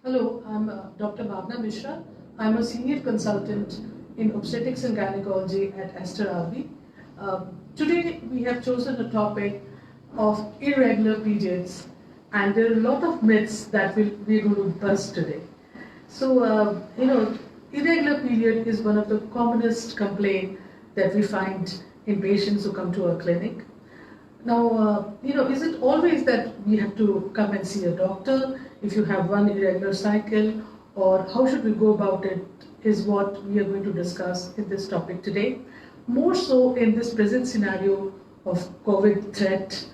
Hello, I'm Dr. Bhavna Mishra. I'm a senior consultant in obstetrics and gynecology at Aster RV. Today we have chosen a topic of irregular periods, and there are a lot of myths that we're going to bust today. So, irregular period is one of the commonest complaints that we find in patients who come to our clinic. Now, is it always that we have to come and see a doctor if you have one irregular cycle, or how should we go about it is what we are going to discuss in this topic today. More so in this present scenario of COVID threat,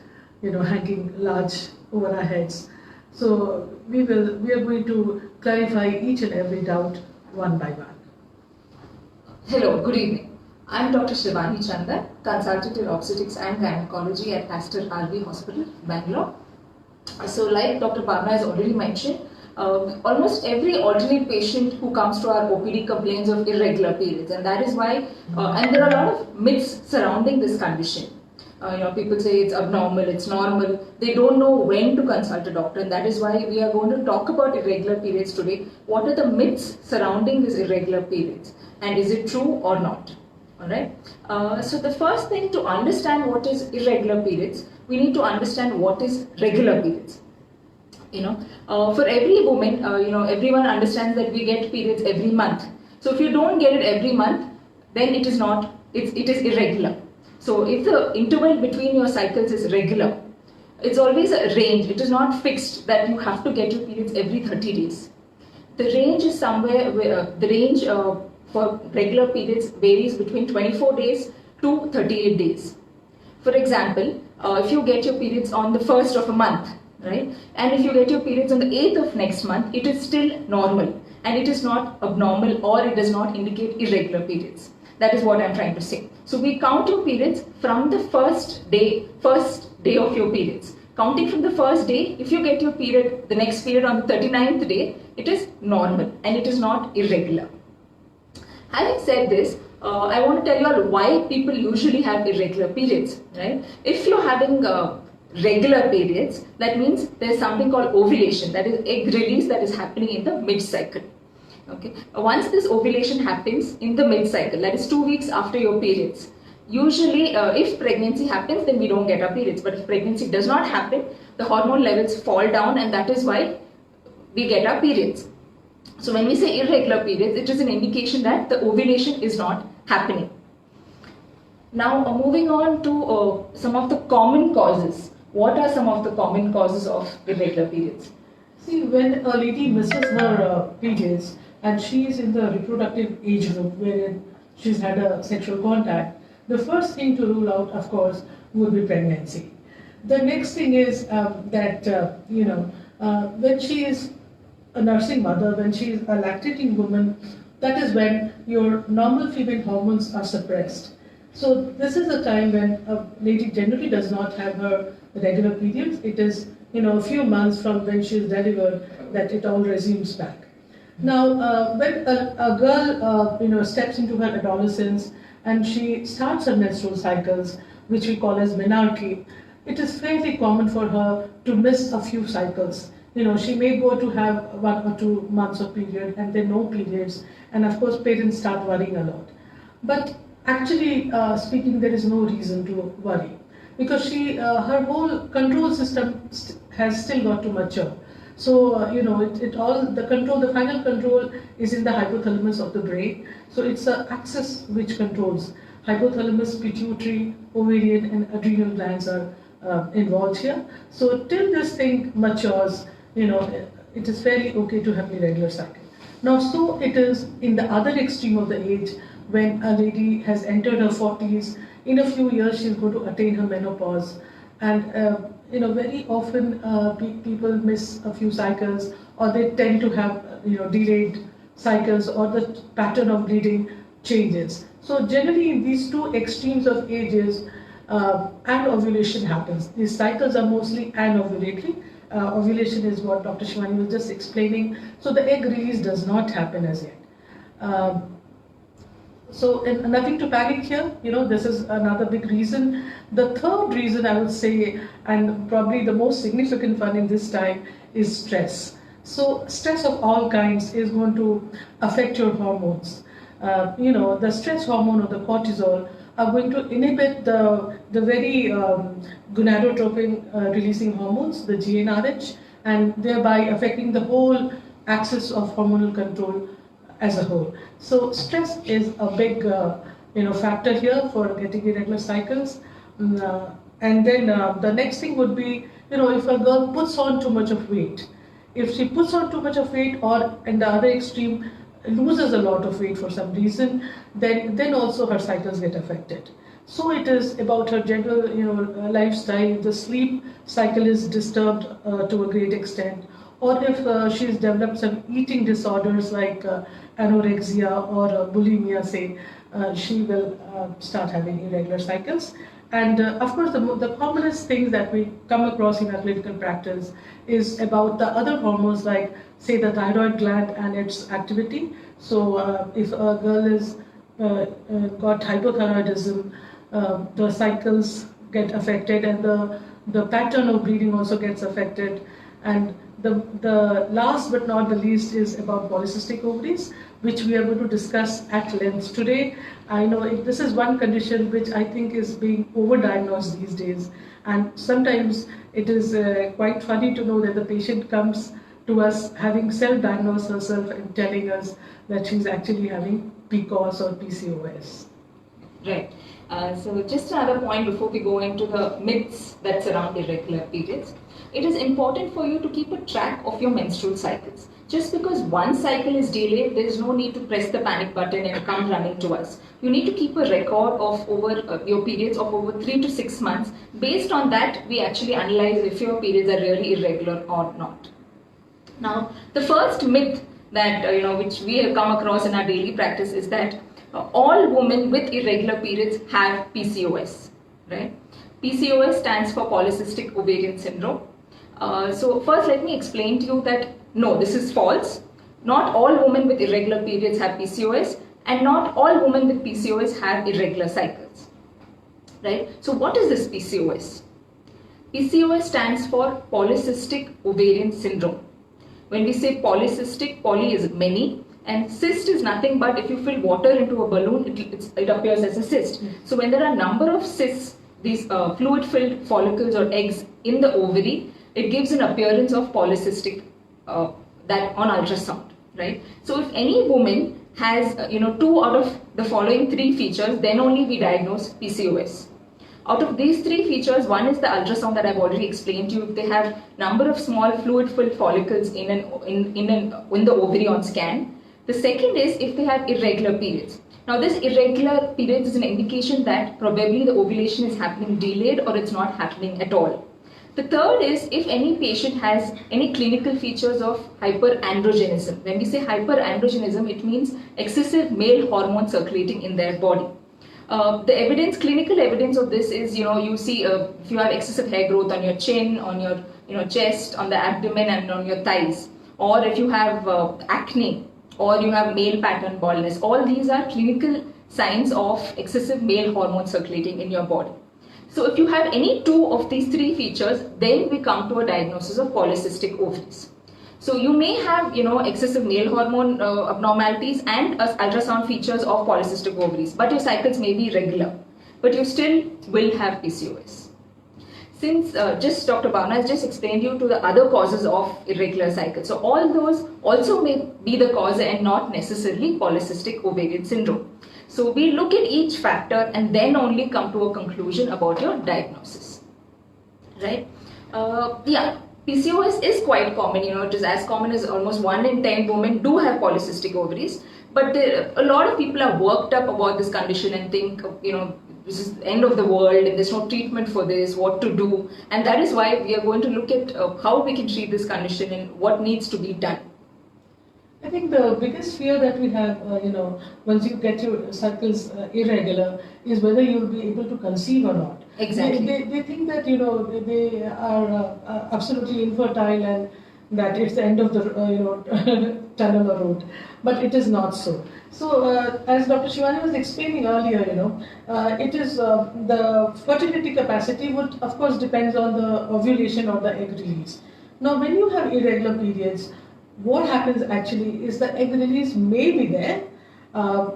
hanging large over our heads. So we are going to clarify each and every doubt one by one. Hello, good evening. I'm Dr. Shivani Chandan, consultant in obstetrics and gynecology at Aster RV Hospital, Bangalore. So like Dr. Bhavna has already mentioned, almost every alternate patient who comes to our OPD complains of irregular periods, and that is why, and there are a lot of myths surrounding this condition. People say it's abnormal, it's normal. They don't know when to consult a doctor, and that is why we are going to talk about irregular periods today. What are the myths surrounding these irregular periods, and is it true or not? Alright. So the first thing to understand what is irregular periods, we need to understand what is regular periods. For every woman, everyone understands that we get periods every month. So if you don't get it every month, then it is not. It is irregular. So if the interval between your cycles is regular, it's always a range. It is not fixed that you have to get your periods every 30 days. The range is somewhere where the range for regular periods varies between 24 days to 38 days. For example, if you get your periods on the 1st of a month, right, and if you get your periods on the 8th of next month, it is still normal and it is not abnormal, or it does not indicate irregular periods. That is what I'm trying to say. So we count your periods from the first day of your periods. Counting from the first day, if you get your period, the next period on the 39th day, it is normal and it is not irregular. Having said this, I want to tell you all why people usually have irregular periods, right? If you're having regular periods, that means there's something called ovulation, that is egg release that is happening in the mid-cycle. Okay. Once this ovulation happens in the mid-cycle, that is 2 weeks after your periods, usually if pregnancy happens, then we don't get our periods. But if pregnancy does not happen, the hormone levels fall down, and that is why we get our periods. So when we say irregular periods, it is an indication that the ovulation is not happening. Now moving on to some of the common causes. What are some of the common causes of irregular periods? See, when a lady misses her periods and she is in the reproductive age group wherein she's had a sexual contact, the first thing to rule out, of course, would be pregnancy. The next thing is when she is a nursing mother, when she is a lactating woman, that is when your normal female hormones are suppressed. So this is a time when a lady generally does not have her regular periods. It is a few months from when she is delivered that it all resumes back. Now when a girl steps into her adolescence and she starts her menstrual cycles, which we call as menarche, it is fairly common for her to miss a few cycles. She may go to have 1 or 2 months of period and then no periods, and of course parents start worrying a lot. But actually speaking, there is no reason to worry, because her whole control system has still got to mature. So the final control is in the hypothalamus of the brain. So it's the axis which controls. Hypothalamus, pituitary, ovarian and adrenal glands are involved here. So till this thing matures, it is fairly okay to have irregular cycle. Now, so it is in the other extreme of the age, when a lady has entered her 40s. In a few years, she's going to attain her menopause, and very often people miss a few cycles, or they tend to have delayed cycles, or the pattern of bleeding changes. So generally, in these two extremes of ages, anovulation happens. These cycles are mostly anovulatory. Ovulation is what Dr. Shivani was just explaining. So the egg release does not happen as yet. So, and nothing to panic here. This is another big reason. The third reason I would say, and probably the most significant one in this time, is stress. So, stress of all kinds is going to affect your hormones. The stress hormone or the cortisol are going to inhibit the very gonadotropin releasing hormones, the GnRH, and thereby affecting the whole axis of hormonal control as a whole. So stress is a big factor here for getting irregular cycles. And then the next thing would be, if a girl puts on too much of weight. If she puts on too much of weight, or in the other extreme loses a lot of weight for some reason, then also her cycles get affected. So it is about her general lifestyle. The sleep cycle is disturbed to a great extent, or if she's developed some eating disorders like anorexia or bulimia, say, she will start having irregular cycles. And of course, the commonest things that we come across in our clinical practice is about the other hormones, like, say, the thyroid gland and its activity. So if a girl is got hypothyroidism, the cycles get affected, and the pattern of bleeding also gets affected. And the last but not the least is about polycystic ovaries, which we are going to discuss at length today. I know this is one condition which I think is being overdiagnosed these days, and sometimes it is quite funny to know that the patient comes to us having self-diagnosed herself and telling us that she's actually having PCOS or PCOS. Right. So just another point before we go into the myths that surround irregular periods. It is important for you to keep a track of your menstrual cycles. Just because one cycle is delayed, there is no need to press the panic button and come running to us. You need to keep a record of your periods of over 3 to 6 months. Based on that, we actually analyze if your periods are really irregular or not. Now, the first myth that which we have come across in our daily practice is that all women with irregular periods have PCOS, right? PCOS stands for polycystic ovarian syndrome. So first, let me explain to you that no, this is false. Not all women with irregular periods have PCOS, and not all women with PCOS have irregular cycles, right? So what is this PCOS? PCOS stands for polycystic ovarian syndrome. When we say polycystic, poly is many, and cyst is nothing but if you fill water into a balloon, it appears as a cyst. So when there are a number of cysts, these fluid-filled follicles or eggs in the ovary, it gives an appearance of polycystic that on ultrasound, right? So if any woman has 2 out of the following 3 features, then only we diagnose PCOS. Out of these 3 features, one is the ultrasound that I've already explained to you. If they have number of small fluid-filled follicles in the ovary on scan. The second is if they have irregular periods. Now this irregular periods is an indication that probably the ovulation is happening delayed or it's not happening at all. The third is if any patient has any clinical features of hyperandrogenism. When we say hyperandrogenism, it means excessive male hormone circulating in their body. The clinical evidence of this is, you see if you have excessive hair growth on your chin, on your chest, on the abdomen and on your thighs, or if you have acne, or you have male pattern baldness. All these are clinical signs of excessive male hormone circulating in your body. So if you have any 2 of these 3 features, then we come to a diagnosis of polycystic ovaries. So you may have, excessive male hormone abnormalities and ultrasound features of polycystic ovaries, but your cycles may be irregular, but you still will have PCOS. Since Dr. Bhavna has just explained you to the other causes of irregular cycles, so all those also may be the cause and not necessarily polycystic ovarian syndrome. So we look at each factor and then only come to a conclusion about your diagnosis, right? PCOS is quite common, it is as common as almost 1 in 10 women do have polycystic ovaries, but a lot of people are worked up about this condition and think, this is the end of the world and there's no treatment for this, what to do, and that is why we are going to look at how we can treat this condition and what needs to be done. I think the biggest fear that we have, once you get your cycles irregular, is whether you'll be able to conceive or not. Exactly. They think that, they are absolutely infertile and that it's the end of the, tunnel or road, but it is not so. So, as Dr. Shivani was explaining earlier, it is the fertility capacity would, of course, depends on the ovulation or the egg release. Now, when you have irregular periods, what happens actually is the egg release may be there,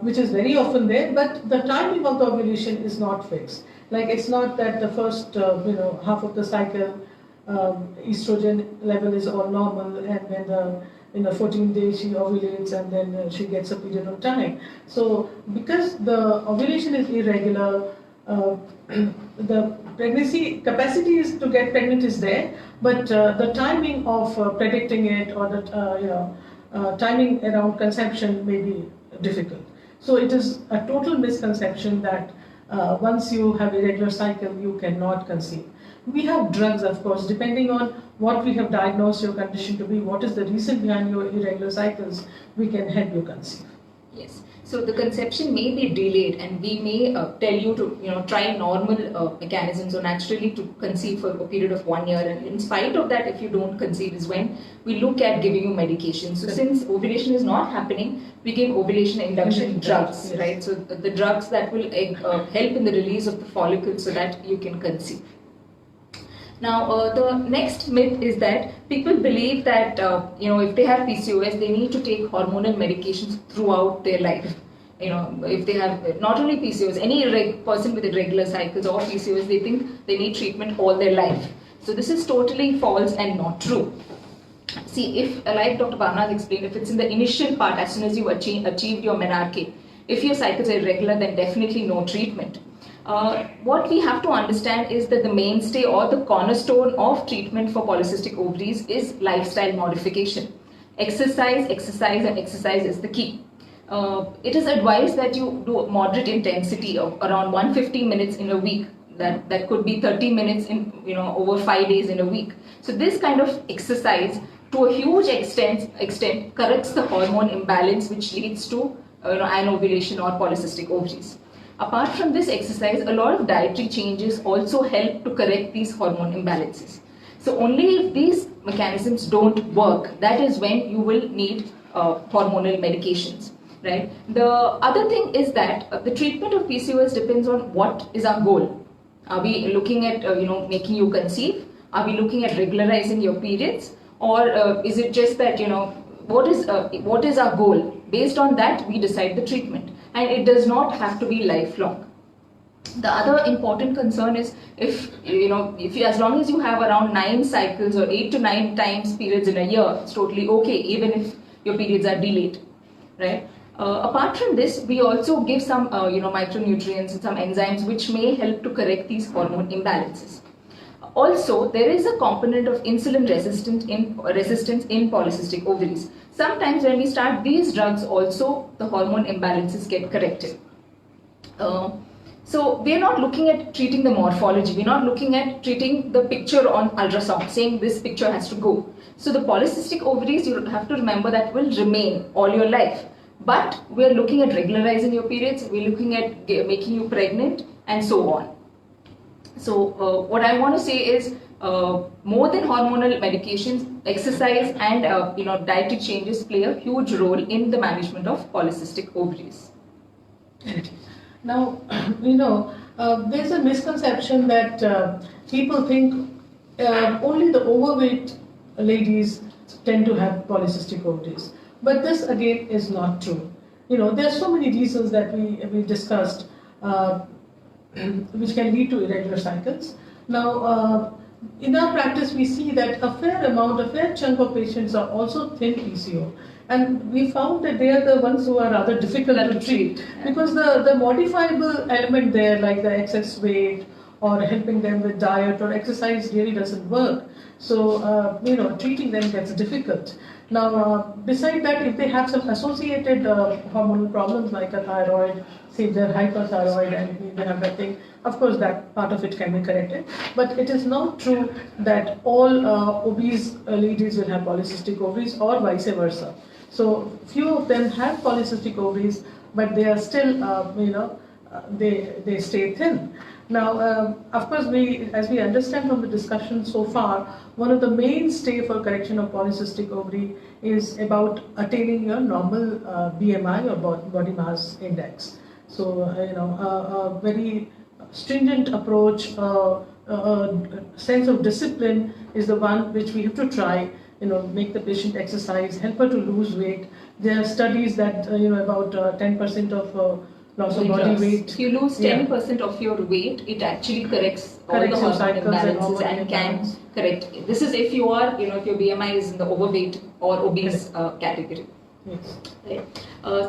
which is very often there, but the timing of the ovulation is not fixed. Like it's not that the first, half of the cycle, estrogen level is all normal, and then in the 14 days she ovulates, and then she gets a period of time. So because the ovulation is irregular, the pregnancy capacity is to get pregnant is there, but the timing of predicting it, or the timing around conception may be difficult. So it is a total misconception that once you have irregular cycle, you cannot conceive. We have drugs, of course, depending on what we have diagnosed your condition to be, what is the reason behind your irregular cycles, we can help you conceive. Yes. So the conception may be delayed, and we may tell you to try normal mechanisms or naturally to conceive for a period of 1 year. And in spite of that, if you don't conceive, is when we look at giving you medication. So since ovulation is not happening, we give ovulation induction drugs, yes. right? So the drugs that will help in the release of the follicle so that you can conceive. Now, the next myth is that people believe that if they have PCOS, they need to take hormonal medications throughout their life. If they have not only PCOS, any person with irregular cycles or PCOS, they think they need treatment all their life. So this is totally false and not true. See, if like Dr. Bhavna has explained, if it's in the initial part, as soon as you achieved your menarche, if your cycles are irregular, then definitely no treatment. What we have to understand is that the mainstay or the cornerstone of treatment for polycystic ovaries is lifestyle modification. Exercise, exercise, and exercise is the key. It is advised that you do moderate intensity of around 150 minutes in a week. That could be 30 minutes in over 5 days in a week. So this kind of exercise, to a huge extent corrects the hormone imbalance, which leads to anovulation or polycystic ovaries. Apart from this exercise, a lot of dietary changes also help to correct these hormone imbalances. So only if these mechanisms don't work, that is when you will need hormonal medications, right? The other thing is that the treatment of PCOS depends on what is our goal. Are we looking at making you conceive? Are we looking at regularizing your periods? Or is it just that what is our goal? Based on that, we decide the treatment. And it does not have to be lifelong. The other important concern is if you, as long as you have around 9 cycles or 8 to 9 times periods in a year, it's totally okay, even if your periods are delayed, right? Apart from this, we also give some micronutrients and some enzymes which may help to correct these hormone imbalances. Also, there is a component of insulin resistance in polycystic ovaries. Sometimes when we start these drugs also, the hormone imbalances get corrected. So we are not looking at treating the morphology. We are not looking at treating the picture on ultrasound, saying this picture has to go. So the polycystic ovaries, you have to remember, that will remain all your life. But we are looking at regularizing your periods, we are looking at making you pregnant, and so on. So what I want to say is, more than hormonal medications, exercise and dietary changes play a huge role in the management of polycystic ovaries. Now, there's a misconception that people think only the overweight ladies tend to have polycystic ovaries. But this again is not true. There are so many reasons that we discussed which can lead to irregular cycles. Now, in our practice, we see that a fair chunk of patients are also thin PCO. And we found that they are the ones who are rather difficult to treat because the modifiable element there, like the excess weight or helping them with diet or exercise, really doesn't work. So, treating them gets difficult. Now, beside that, if they have some associated hormonal problems like a thyroid, say they're hyperthyroid and they have that thing, of course that part of it can be corrected. But it is not true that all obese ladies will have polycystic ovaries or vice versa. So few of them have polycystic ovaries, but they are still, they stay thin. Now, of course, as we understand from the discussion so far, one of the mainstay for correction of polycystic ovary is about attaining your normal BMI or body mass index. So, a very stringent approach, sense of discipline is the one which we have to try. Make the patient exercise, help her to lose weight. There are studies that about 10% of loss of body weight. If you lose 10% of your weight, it actually corrects all the your hormone cycles imbalances and and can imbalance. correct. This is if you are, if your BMI is in the overweight or obese category. Yes. Right.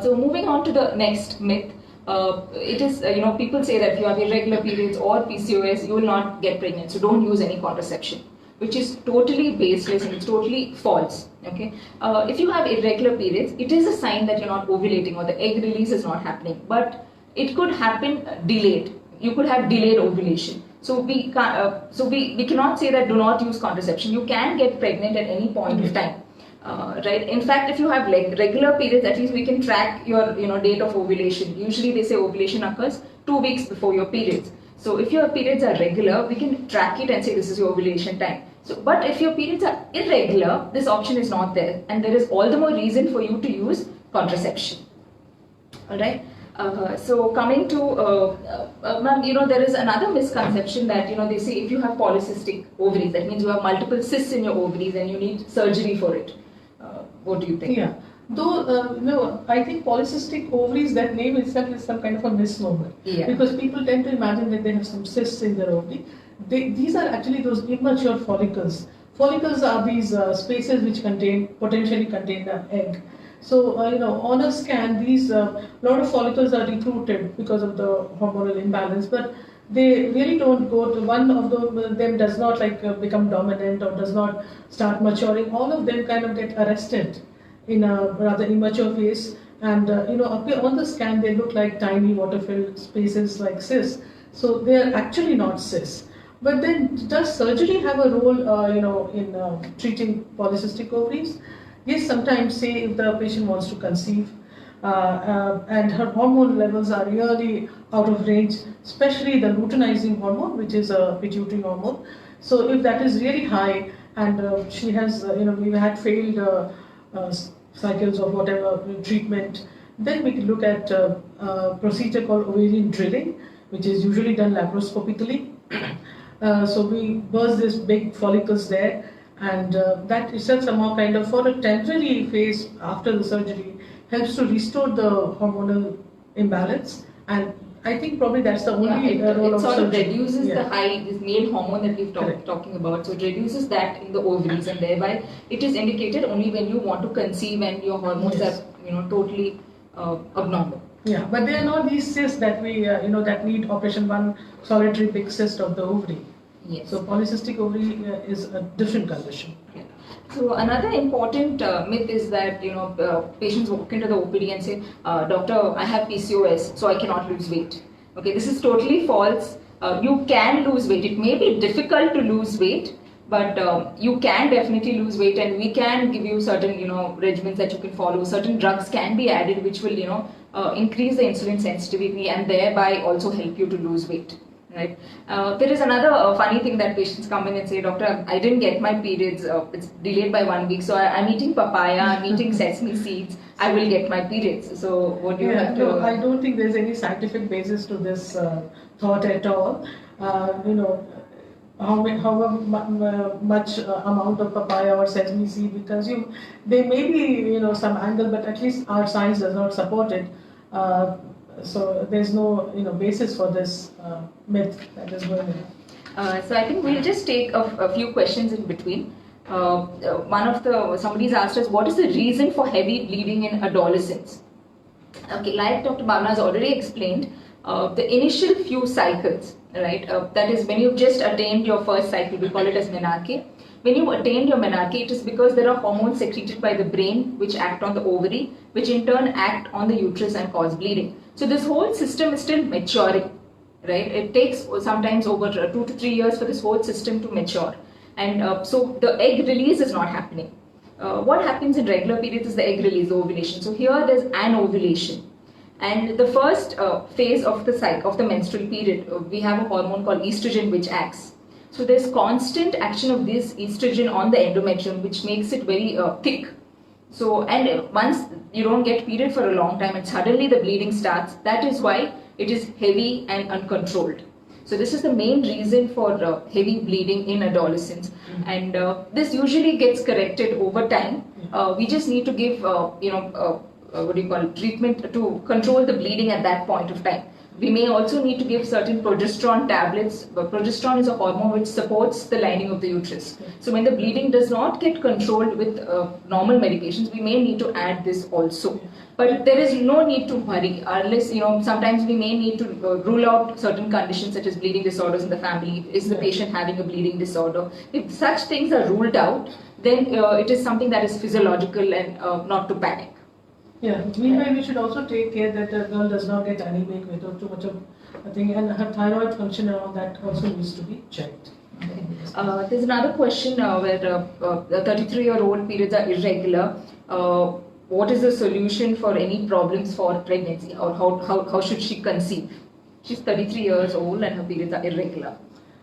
So moving on to the next myth. It is, people say that if you have irregular periods or PCOS, you will not get pregnant. So don't use any contraception, which is totally baseless and it's totally false. Okay. If you have irregular periods, it is a sign that you're not ovulating or the egg release is not happening. But it could happen delayed. You could have delayed ovulation. So we cannot say that do not use contraception. You can get pregnant at any point of time. Right. In fact, if you have regular periods, at least we can track your date of ovulation. Usually they say ovulation occurs 2 weeks before your periods. So if your periods are regular, we can track it and say this is your ovulation time. So, but if your periods are irregular, this option is not there, and there is all the more reason for you to use contraception. All right. So coming to, ma'am, there is another misconception that they say if you have polycystic ovaries, that means you have multiple cysts in your ovaries and you need surgery for it. What do you think? Yeah. Though, no, I think polycystic ovaries, that name itself is some kind of a misnomer. Yeah. Because people tend to imagine that they have some cysts in their ovary. These are actually those immature follicles. Follicles are these spaces which potentially contain an egg. So, on a scan, these lot of follicles are recruited because of the hormonal imbalance, but they really don't go to, one of them does not become dominant or does not start maturing. All of them kind of get arrested in a rather immature phase, and on the scan they look like tiny water-filled spaces like cysts. So they are actually not cysts. But then, does surgery have a role, in treating polycystic ovaries? Yes, sometimes, say if the patient wants to conceive and her hormone levels are really out of range, especially the luteinizing hormone, which is a pituitary hormone. So if that is really high and she has, we've had failed cycles of whatever treatment, then we can look at a procedure called ovarian drilling, which is usually done laparoscopically. So we burst these big follicles there, and that itself somehow kind of, for a temporary phase after the surgery, helps to restore the hormonal imbalance. And I think probably that's the only role of surgery. It sort of reduces the high, this male hormone that we've talking about. So it reduces that in the ovaries, and thereby it is indicated only when you want to conceive and your hormones are totally abnormal. Yeah, but they are not these cysts that we that need operation, one solitary big cyst of the ovary. Yes. So polycystic ovary is a different condition. Yeah. So another important myth is that patients walk into the OPD and say, "Doctor, I have PCOS, so I cannot lose weight." Okay, this is totally false. You can lose weight. It may be difficult to lose weight, but you can definitely lose weight, and we can give you certain regimens that you can follow. Certain drugs can be added which will increase the insulin sensitivity and thereby also help you to lose weight. Right. There is another funny thing that patients come in and say, "Doctor, I didn't get my periods. It's delayed by 1 week. So I'm eating papaya. I'm eating sesame seeds. I will get my periods." So what do you have to? No, I don't think there's any scientific basis to this thought at all. However much amount of papaya or sesame seed we consume, there may be some angle, but at least our science does not support it. So there's no basis for this myth that is going on. So I think we'll just take a few questions in between. Somebody's asked us, what is the reason for heavy bleeding in adolescents? Okay, like Dr. Bhavna has already explained, the initial few cycles, right? That is when you've just attained your first cycle, we call it as menarche. When you attained your menarche, it is because there are hormones secreted by the brain which act on the ovary, which in turn act on the uterus and cause bleeding. So this whole system is still maturing, right? It takes sometimes over 2 to 3 years for this whole system to mature. And so the egg release is not happening. What happens in regular periods is the egg release, the ovulation. So here there's an ovulation. And the first phase of the cycle of the menstrual period, we have a hormone called estrogen which acts. So there's constant action of this estrogen on the endometrium, which makes it very thick. So, and once you don't get period for a long time and suddenly the bleeding starts, that is why it is heavy and uncontrolled. So this is the main reason for heavy bleeding in adolescents, and this usually gets corrected over time. We just need to give, what do you call it, treatment to control the bleeding at that point of time. We may also need to give certain progesterone tablets. Progesterone is a hormone which supports the lining of the uterus. So when the bleeding does not get controlled with normal medications, we may need to add this also. But there is no need to worry unless, sometimes we may need to rule out certain conditions such as bleeding disorders in the family. Is the patient having a bleeding disorder? If such things are ruled out, then it is something that is physiological and not to panic. Yeah, meanwhile we should also take care that the girl does not get anemic without too much of a thing, and her thyroid function and all that also needs to be checked. Okay. There's another question where the 33-year-old periods are irregular. What is the solution for any problems for pregnancy, or how should she conceive? She's 33 years old and her periods are irregular.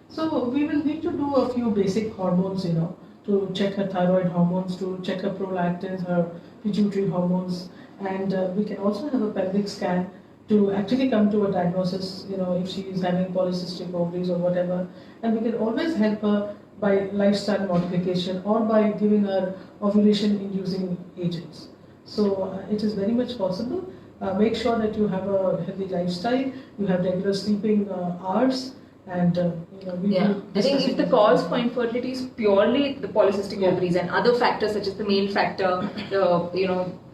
So we will need to do a few basic hormones, to check her thyroid hormones, to check her prolactins, her pituitary hormones, and we can also have a pelvic scan to actually come to a diagnosis, if she is having polycystic ovaries or whatever. And we can always help her by lifestyle modification or by giving her ovulation-inducing agents. So it is very much possible. Make sure that you have a healthy lifestyle, you have regular sleeping hours, and I think if the cause for infertility is purely the polycystic ovaries and other factors such as the male factor,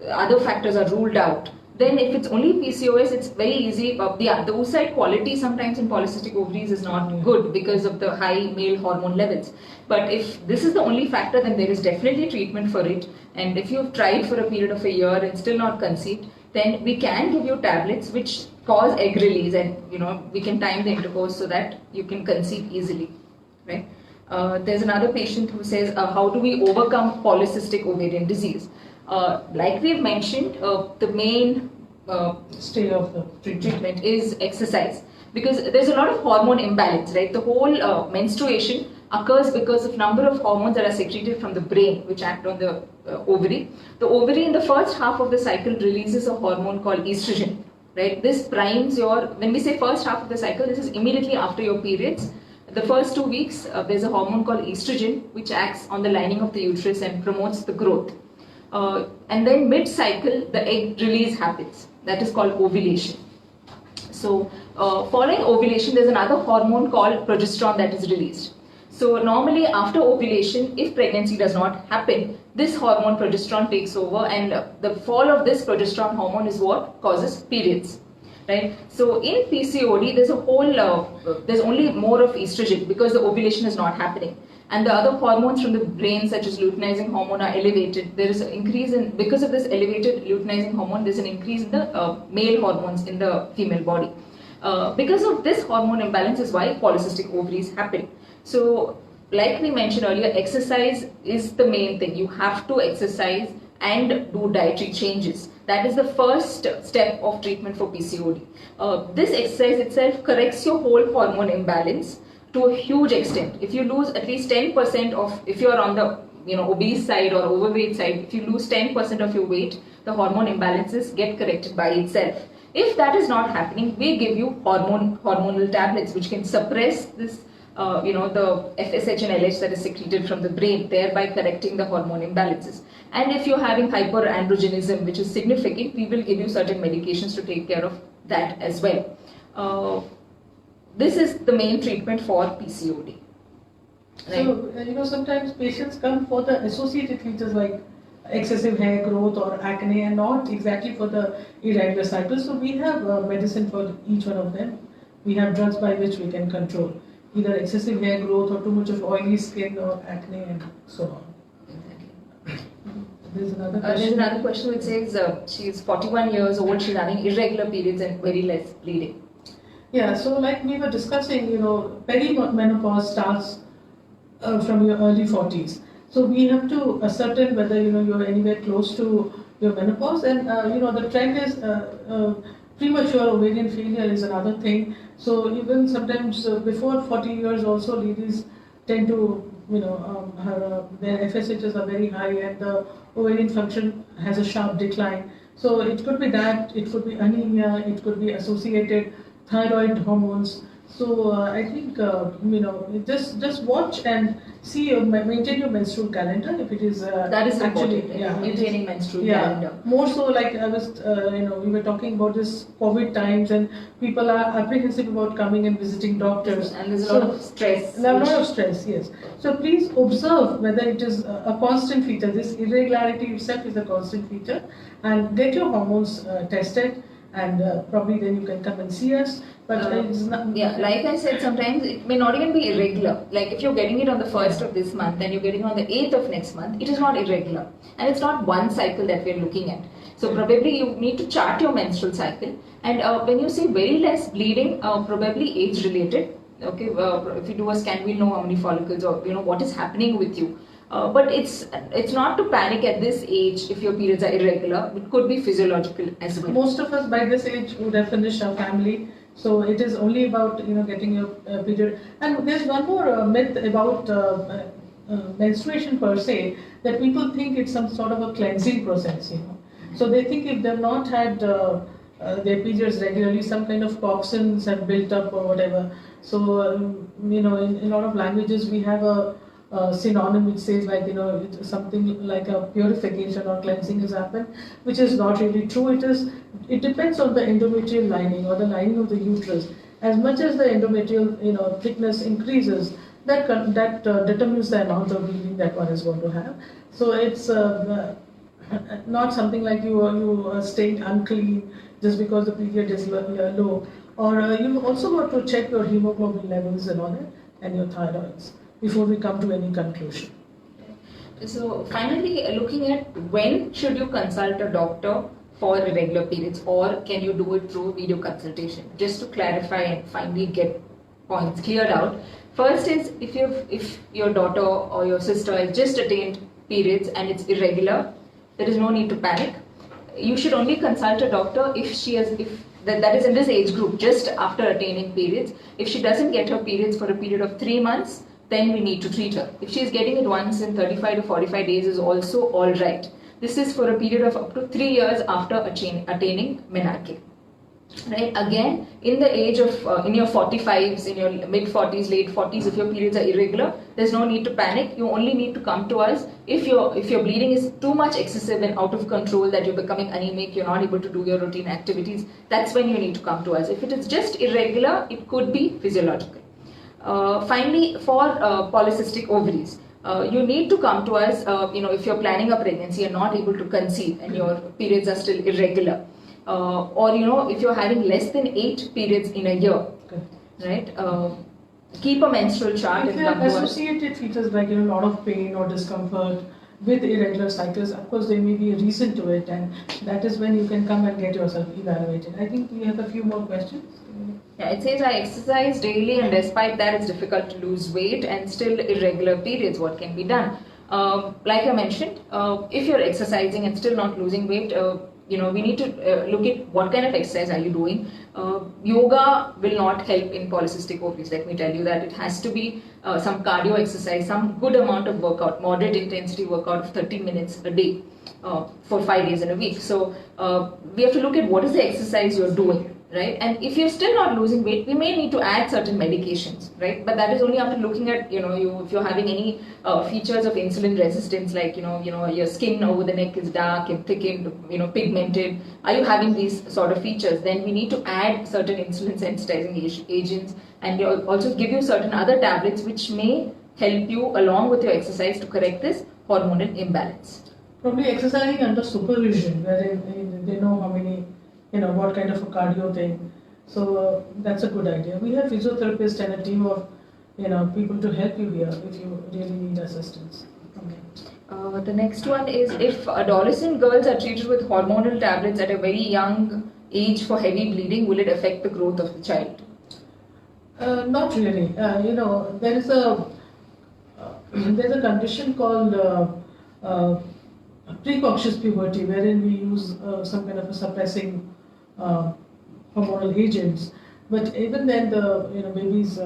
other factors are ruled out. Then if it's only PCOS, it's very easy. The oocyte quality sometimes in polycystic ovaries is not good because of the high male hormone levels. But if this is the only factor, then there is definitely treatment for it. And if you've tried for a period of a year and still not conceived, then we can give you tablets which cause egg release, and we can time the intercourse so that you can conceive easily, right? There's another patient who says, how do we overcome polycystic ovarian disease? Like we've mentioned, the main stay of the treatment is exercise, because there's a lot of hormone imbalance, right? The whole menstruation occurs because of number of hormones that are secreted from the brain which act on the ovary. The ovary in the first half of the cycle releases a hormone called estrogen, right? This primes when we say first half of the cycle, this is immediately after your periods. The first 2 weeks, there's a hormone called estrogen which acts on the lining of the uterus and promotes the growth. And then mid-cycle, the egg release happens. That is called ovulation. So following ovulation, there's another hormone called progesterone that is released. So normally after ovulation, if pregnancy does not happen, this hormone progesterone takes over, and the fall of this progesterone hormone is what causes periods, right? So in PCOD, there's only more of estrogen because the ovulation is not happening. And the other hormones from the brain, such as luteinizing hormone, are elevated. There is an increase because of this elevated luteinizing hormone, there's an increase in the male hormones in the female body. Because of this hormone imbalance is why polycystic ovaries happen. So, like we mentioned earlier, exercise is the main thing. You have to exercise and do dietary changes. That is the first step of treatment for PCOD. This exercise itself corrects your whole hormone imbalance to a huge extent. If you lose at least 10% of, if you are on the obese side or overweight side, if you lose 10% of your weight, the hormone imbalances get corrected by itself. If that is not happening, we give you hormonal tablets which can suppress this the FSH and LH that is secreted from the brain, thereby correcting the hormone imbalances. And if you're having hyperandrogenism, which is significant, we will give you certain medications to take care of that as well. This is the main treatment for PCOD. Right? So, sometimes patients come for the associated features like excessive hair growth or acne, and not exactly for the irregular cycles. So we have medicine for each one of them. We have drugs by which we can control either excessive hair growth or too much of oily skin or acne and so on. Exactly. There's another question. There's another question which says she's 41 years old, she's having irregular periods and very less bleeding. Yeah, so like we were discussing, perimenopause starts from your early 40s. So we have to ascertain whether you're anywhere close to your menopause, and the trend is Premature ovarian failure is another thing. So even sometimes before 40 years also ladies tend to, their FSHs are very high and the ovarian function has a sharp decline. So it could be that, it could be anemia, it could be associated thyroid hormones. So I think just watch and see maintain your menstrual calendar if it is That is actually important. Maintaining menstrual yeah, calendar. more so like I was we were talking about this COVID times and people are apprehensive about coming and visiting doctors. And there's a lot of stress. A lot of stress, yes. So please observe whether it is a constant feature. This irregularity itself is a constant feature, and get your hormones tested, and probably then you can come and see us. But it's not. Yeah, like I said, sometimes it may not even be irregular. Like if you're getting it on the 1st of this month and you're getting it on the 8th of next month, it is not irregular. And it's not one cycle that we're looking at. So probably you need to chart your menstrual cycle. And when you say very less bleeding, probably age related. Okay, if you do a scan, we'll know how many follicles or what is happening with you. But it's not to panic at this age if your periods are irregular. It could be physiological as well. Most of us by this age would have finished our family, so it is only about getting your period. And there's one more myth about menstruation per se, that people think it's some sort of a cleansing process. So they think if they've not had their periods regularly, some kind of toxins have built up or whatever. So in a lot of languages we have a synonym which says like it's something like a purification or cleansing has happened, which is not really true. It depends on the endometrial lining or the lining of the uterus. As much as the endometrial thickness increases, that determines the amount of bleeding that one is going to have. So it's not something like you are staying unclean just because the period is low. Or you also got to check your hemoglobin levels and all that, and your thyroids, before we come to any conclusion. So finally, looking at when should you consult a doctor for irregular periods, or can you do it through video consultation? Just to clarify and finally get points cleared out. First is if your daughter or your sister has just attained periods and it's irregular, there is no need to panic. You should only consult a doctor if that is in this age group, just after attaining periods. If she doesn't get her periods for a period of 3 months, then we need to treat her. If she is getting it once in 35 to 45 days is also all right. This is for a period of up to 3 years after attaining menarche. Right? Again, in the age of, in your 45s, in your mid 40s, late 40s, if your periods are irregular, there's no need to panic. You only need to come to us if your bleeding is too much excessive and out of control, that you're becoming anemic, you're not able to do your routine activities. That's when you need to come to us. If it is just irregular, it could be physiological. Finally, for polycystic ovaries, you need to come to us. If you're planning a pregnancy and not able to conceive and your periods are still irregular. Or if you're having less than 8 periods in a year, right? Keep a menstrual chart if and you come have to us. associated features like a lot of pain or discomfort with irregular cycles, of course there may be a reason to it, and that is when you can come and get yourself evaluated. I think we have a few more questions. Yeah, it says I exercise daily and despite that it's difficult to lose weight and still irregular periods. What can be done? Like I mentioned, if you're exercising and still not losing weight, we need to look at what kind of exercise are you doing. Yoga will not help in polycystic ovaries. Let me tell you that it has to be some cardio exercise, some good amount of workout, moderate intensity workout of 30 minutes a day for 5 days in a week. So we have to look at what is the exercise you're doing. Right, and if you're still not losing weight, we may need to add certain medications, right? But that is only after looking at, if you're having any features of insulin resistance, like your skin over the neck is dark and thickened, pigmented. Are you having these sort of features? Then we need to add certain insulin sensitizing agents, and also give you certain other tablets which may help you along with your exercise to correct this hormonal imbalance. Probably exercising under supervision, wherein they know how many. What kind of a cardio thing. So that's a good idea. We have physiotherapists and a team of, people to help you here if you really need assistance. Okay. The next one is, if adolescent girls are treated with hormonal tablets at a very young age for heavy bleeding, will it affect the growth of the child? Not really. There's a condition called precocious puberty, wherein we use some kind of a suppressing hormonal agents, but even then the baby's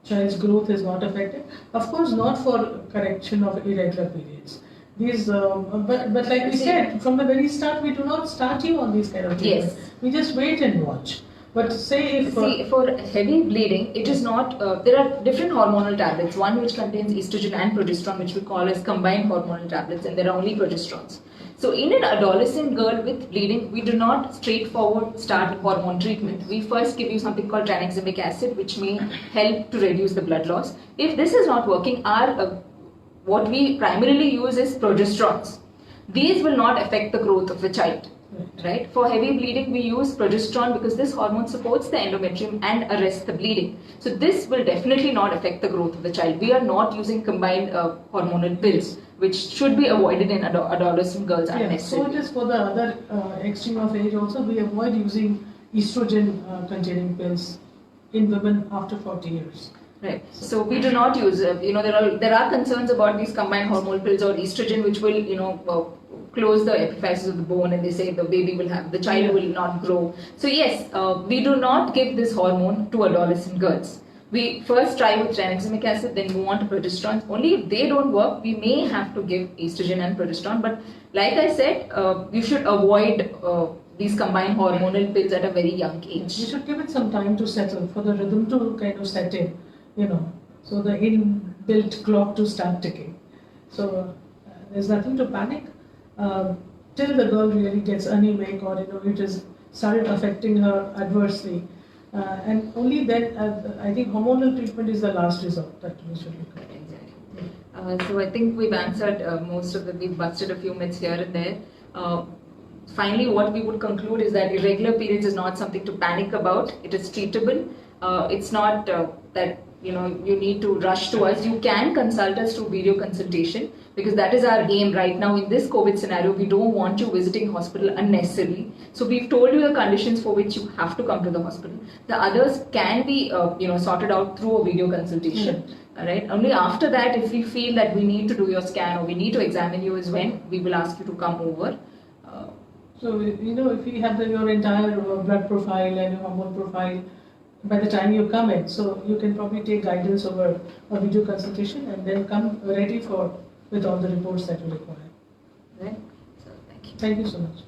child's growth is not affected. Of course, not for correction of irregular periods. These, but like we said from the very start, we do not start you on these kind of treatments. Yes. We just wait and watch. But say if for heavy bleeding, it is not. There are different hormonal tablets. One which contains estrogen and progesterone, which we call as combined hormonal tablets, and there are only progesterones. So in an adolescent girl with bleeding, we do not straightforward start hormone treatment. We first give you something called tranexamic acid, which may help to reduce the blood loss. If this is not working, what we primarily use is progesterones. These will not affect the growth of the child. Right? For heavy bleeding, we use progesterone because this hormone supports the endometrium and arrests the bleeding. So this will definitely not affect the growth of the child. We are not using combined hormonal pills, which should be avoided in adolescent girls unnecessarily. So it is for the other extreme of age also. We avoid using estrogen containing pills in women after 40 years. Right. So we do not use. There are concerns about these combined hormonal pills or estrogen, which will close the epiphysis of the bone, and they say the child will not grow. So yes, we do not give this hormone to adolescent girls. We first try with tranexamic acid, then move on to progesterone. Only if they don't work, we may have to give estrogen and progesterone. But like I said, you should avoid these combined hormonal pills at a very young age. You should give it some time to settle, for the rhythm to kind of set in, so the inbuilt clock to start ticking. So there's nothing to panic. Till the girl really gets anemic or it is started affecting her adversely, and only then I think hormonal treatment is the last resort that we should look at. Exactly. So I think we've answered we've busted a few myths here and there. Finally, what we would conclude is that irregular periods is not something to panic about. It is treatable. It's not that you need to rush to us. You can consult us through video consultation, because that is our aim right now in this COVID scenario. We don't want you visiting hospital unnecessarily. So we've told you the conditions for which you have to come to the hospital. The others can be sorted out through a video consultation. All right. Only after that, if we feel that we need to do your scan or we need to examine you, is when we will ask you to come over. So if you have your entire blood profile and your hormone profile by the time you come in, so you can probably take guidance over a video consultation and then come ready with all the reports that you require. Right. So thank you. Thank you so much.